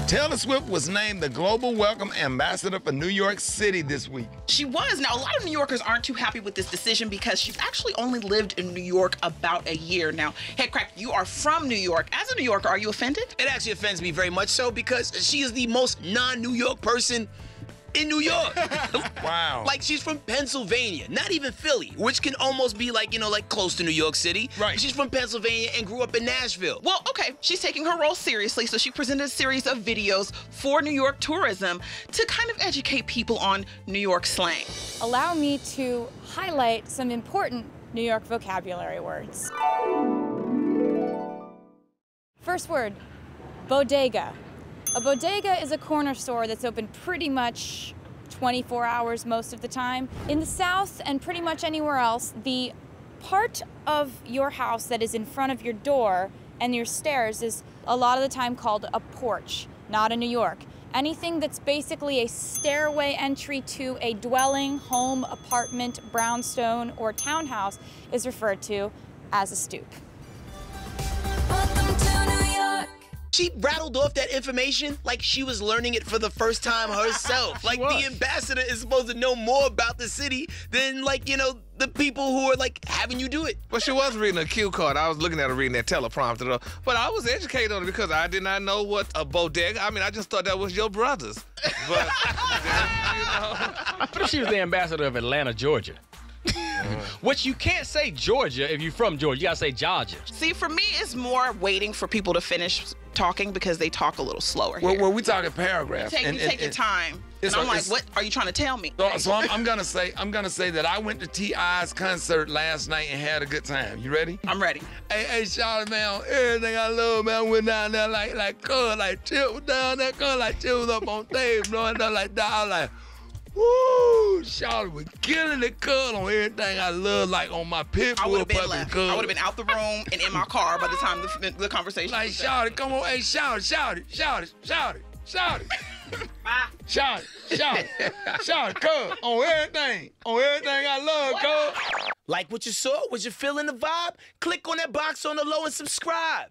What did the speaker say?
Taylor Swift was named the Global Welcome Ambassador for New York City this week. She was. Now, a lot of New Yorkers aren't too happy with this decision because she's actually only lived in New York about a year. Now, Headkrack, you are from New York. As a New Yorker, are you offended? It actually offends me very much so because she is the most non-New York person in New York. Wow. Like, she's from Pennsylvania, not even Philly, which can almost be like, you know, like close to New York City. Right. She's from Pennsylvania and grew up in Nashville. Well, okay, she's taking her role seriously, so she presented a series of videos for New York tourism to kind of educate people on New York slang. Allow me to highlight some important New York vocabulary words. First word, bodega. A bodega is a corner store that's open pretty much 24 hours most of the time. In the South and pretty much anywhere else, the part of your house that is in front of your door and your stairs is a lot of the time called a porch, not in New York. Anything that's basically a stairway entry to a dwelling, home, apartment, brownstone, or townhouse is referred to as a stoop. She rattled off that information like she was learning it for the first time herself. Like, the ambassador is supposed to know more about the city than, like, you know, the people who are, like, having you do it. Well, she was reading a cue card. I was looking at her reading that teleprompter, though. But I was educated on it because I did not know what a bodega. I mean, I just thought that was your brother's. But, you know. I thought she was the ambassador of Atlanta, Georgia. Which you can't say Georgia if you're from Georgia. You gotta say Georgia. See, for me, it's more waiting for people to finish talking because they talk a little slower here. Well, we talking paragraphs. You take your time. And I'm like, what are you trying to tell me? So I'm gonna say that I went to T.I.'s concert last night and had a good time. You ready? I'm ready. Hey, Charlotte, man, everything I love, man, I went down there like chill down there, like chill up on stage, blowing down like that. I was like, woo, Charlotte was killing the cut on everything I love, like on my pit bull. I would have been left. I would have been out the room and in my car by the time the conversation like, was Charlotte, come on, hey, Charlotte. Shout it, cuz, on everything I love, cuz. Like what you saw? Was you feeling the vibe? Click on that box on the low and subscribe.